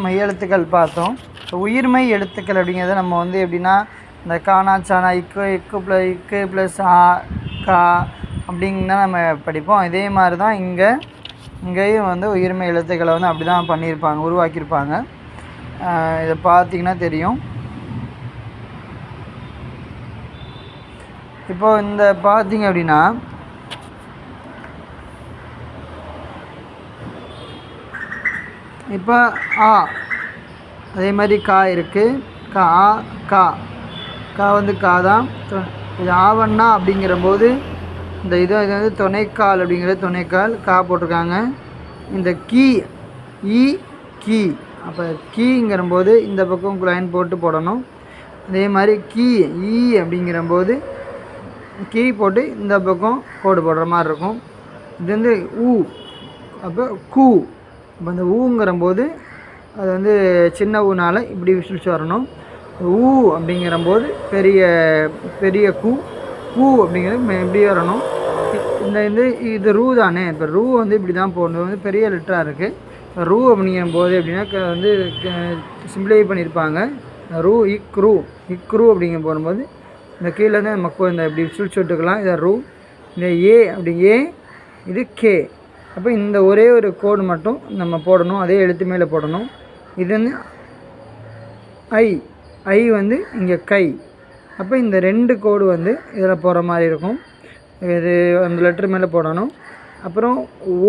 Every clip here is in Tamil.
மெய் எழுத்துக்கள் பார்த்தோம். உயிர்மெய் எழுத்துக்கள் அப்படிங்கிறத நம்ம வந்து எப்படின்னா இந்த கானா சானா இக்கு ப்ளஸ் ஆ கா அப்படிங்க தான் நம்ம படிப்போம். இதே மாதிரி தான் இங்கேயும் வந்து உயிர்மெய் எழுத்துக்களை வந்து அப்படி தான் பண்ணியிருப்பாங்க, உருவாக்கியிருப்பாங்க. இதை பார்த்திங்கன்னா தெரியும். இப்போது இந்த பார்த்திங்க அப்படின்னா இப்போ ஆ அதே மாதிரி கா இருக்குது. கா வந்து கா தான். இது ஆவண்ணா அப்படிங்கிற போது இந்த இது வந்து துணைக்கால் அப்படிங்கிறது துணைக்கால் கா போட்டிருக்காங்க. இந்த கீ கீ அப்போ கீங்கிற போது இந்த பக்கம் லைன் போட்டு போடணும். அதே மாதிரி ஈ அப்படிங்கிற போது கீ போட்டு இந்த பக்கம் கோடு போடுற மாதிரி இருக்கும். இது வந்து ஊ அப்போ கூ. இப்போ இந்த ஊங்கிற போது அது வந்து சின்ன ஊனால் இப்படி விசில்ஸ் வரணும். ஊ அப்படிங்கிற போது பெரிய கூ அப்படிங்கிறது இப்படி வரணும். இது ரூ தானே. இப்போ ரூ வந்து இப்படி தான் போடணும். வந்து பெரிய லெட்டராக இருக்குது. ரூ அப்படிங்கிற போது எப்படின்னா வந்து சிம்பிளை பண்ணியிருப்பாங்க. இக்ரூ அப்படிங்கிற போகும்போது இந்த கீழே தான் நம்ம இந்த இப்படி விசில்ஸ் விட்டுக்கலாம். இதை ரூ. இந்த ஏ அப்படி இது கே. அப்போ இந்த ஒரே ஒரு கோடு மட்டும் நம்ம போடணும். அதே எழுத்து மேலே போடணும். இது வந்து ஐ வந்து இங்கே கை. அப்போ இந்த 2 கோடு வந்து இதில் போகிற மாதிரி இருக்கும். இது அந்த லெட்ரு மேலே போடணும். அப்புறம்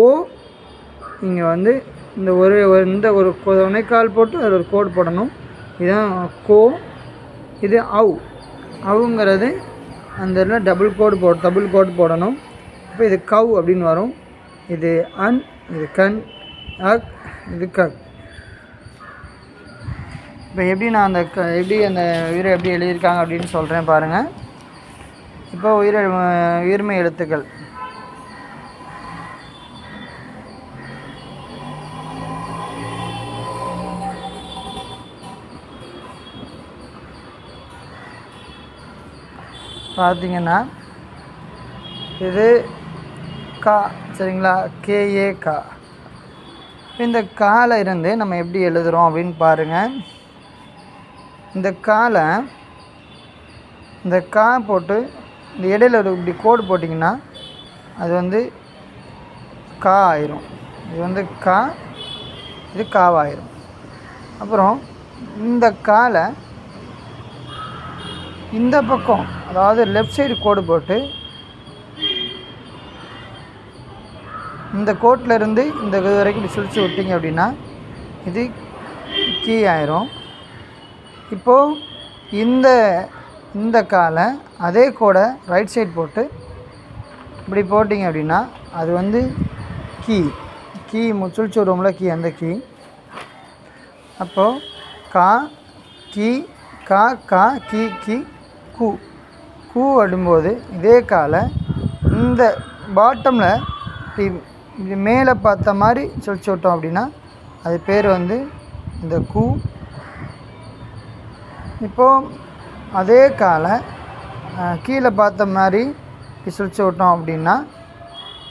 ஓ இங்கே வந்து இந்த ஒரு துணைக்கால் போட்டு அதில் ஒரு கோடு போடணும். இதுதான் கோ. இது அவுங்கிறது அந்த இதில் டபுள் கோடு போடணும். இப்போ இது கவ் அப்படின்னு வரும். இது அன், இது கண், அக், இது கக். இப்போ எப்படி நான் எப்படி அந்த உயிரை எப்படி எழுதியிருக்காங்க அப்படின்னு சொல்கிறேன் பாருங்கள். இப்போ உயிர்மெய் எழுத்துக்கள் பார்த்திங்கன்னா இது கா, சரிங்களா? கேஏ கா. இந்த கால இருந்து நம்ம எப்படி எழுதுகிறோம் அப்படின்னு பாருங்கள். இந்த கா போட்டு இந்த இடையில ஒரு இப்படி கோடு போட்டிங்கன்னா அது வந்து கா ஆயிரும். இது வந்து கா, இது காவாயிரும். அப்புறம் இந்த காலை இந்த பக்கம் அதாவது லெஃப்ட் சைடு கோடு போட்டு இந்த கோட்டில் இருந்து இந்த இது வரைக்கும் இப்படி சுழிச்சு விட்டிங்க அப்படின்னா இது கீ ஆயிரும். இப்போது இந்த காலை அதே கோடை ரைட் சைடு போட்டு இப்படி போட்டிங்க அப்படின்னா அது வந்து கீ சுழிச்சு விடுவோம்ல கீ, அந்த கீ. அப்போது கா கீ கா கீ கூ அடும்போது இதே காலை இந்த பாட்டமில் இது மேலே பார்த்த மாதிரி சுழிச்சு விட்டோம் அப்படின்னா அது பேர் வந்து இந்த கூ. இப்போது அதே காலை கீழே பார்த்த மாதிரி சுழிச்சு விட்டோம் அப்படின்னா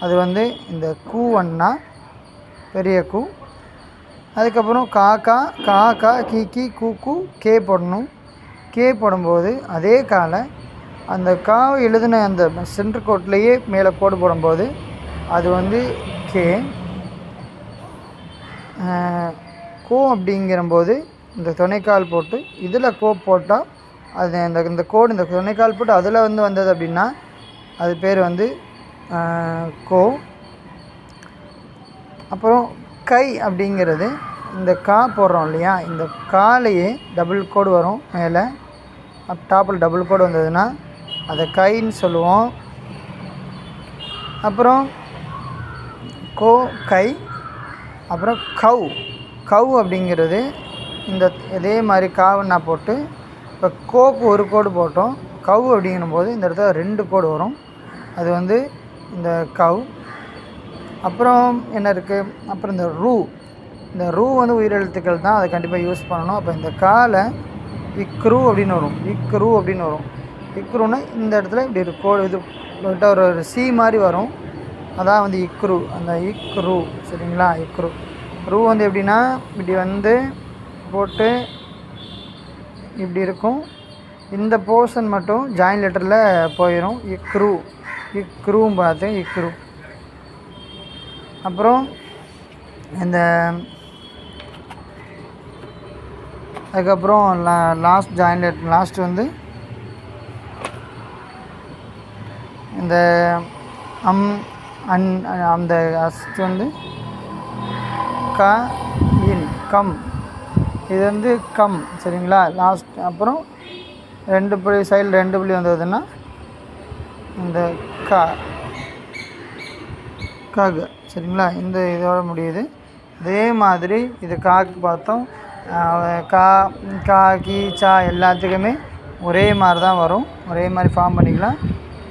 அது வந்து இந்த கூவன்னா பெரிய கூ. அதுக்கப்புறம் கா கீ கூ கே போடணும். கே போடும்போது அதே காலை அந்த காவை எழுதின அந்த சென்டர் கோட்லேயே மேலே கோடு போடும்போது அது வந்து கே. கோ அப்படிங்கிறம்போது இந்த துணைக்கால் போட்டு இதில் கோ போட்டால் அது இந்த கோடு இந்த துணைக்கால் போட்டு அதில் வந்து வந்தது அப்படின்னா அது பேர் வந்து கோ. அப்புறம் கை அப்படிங்கிறது இந்த கா போடுறோம் இல்லையா, இந்த காலையே டபுள் கோடு வரும். மேலே டாப்பில் டபுள் கோடு வந்ததுன்னா அதை கைன்னு சொல்லுவோம். அப்புறம் கோ கை. அப்புறம் கவ் அப்படிங்கிறது இந்த இதே மாதிரி காவன்னா போட்டு இப்போ கோக்கு ஒரு கோடு போட்டோம். கவ் அப்படிங்கும்போது இந்த இடத்துல 2 கோடு வரும். அது வந்து இந்த கவ். அப்புறம் என்ன இருக்குது, அப்புறம் இந்த ரூ வந்து உயிரெழுத்துக்கள் தான், அதை கண்டிப்பாக யூஸ் பண்ணணும். அப்போ இந்த காலை இக்ரூ அப்படின்னு வரும். இக்ரூன்னா இந்த இடத்துல இப்படி ஒரு கோடு இது ஒரு சி மாதிரி வரும். அதான் வந்து இக்ரூ. அந்த இக்ரூ, சரிங்களா? ரூ வந்து எப்படின்னா இப்படி வந்து போட்டு இப்படி இருக்கும். இந்த போர்ஷன் மட்டும் ஜாயின் லெட்டரில் போயிடும். இக்ரூவும் பார்த்து இக்ரூ. அப்புறம் இந்த அதுக்கப்புறம் லாஸ்ட் ஜாயின் லெட்டர் லாஸ்ட் வந்து இந்த அந்த அஸ்ட் வந்து க இன் கம். இது வந்து கம். சரிங்களா? லாஸ்ட் அப்புறம் 2 புள்ளி சைடில் 2 புள்ளி வந்ததுன்னா இந்த காகு. சரிங்களா? இந்த இதோட முடியுது. அதே மாதிரி இது காக்கு பார்த்தோம். கா கி சா எல்லாத்துக்குமே ஒரே மாதிரி தான் வரும். ஒரே மாதிரி ஃபார்ம் பண்ணிக்கலாம்.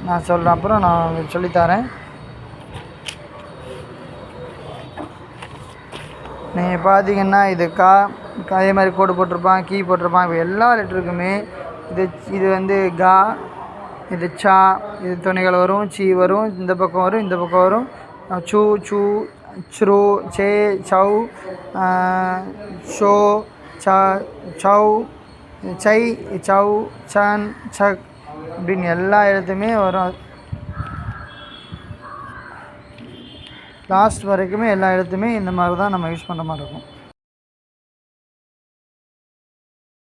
நான் சொல்கிறேன், அப்புறம் நான் சொல்லித்தரேன். நீங்கள் பார்த்தீங்கன்னா இது அதே மாதிரி கோடு போட்டிருப்பான், கீ போட்டிருப்பான். இப்போ எல்லா லெட்டருக்குமே இது வந்து கா, இது சா, இது துணைகள் வரும். சி வரும், இந்த பக்கம் வரும், இந்த பக்கம் வரும். சு சு ச்ரு சே சௌ ஷோ சௌ சை சௌ சன் சக் அப்படின்னு எல்லா எழுத்துமே வரும். லாஸ்ட் வரைக்குமே எல்லா எழுத்துமே இந்த மாதிரி தான் நம்ம யூஸ் பண்ணுற மாதிரி இருக்கும்.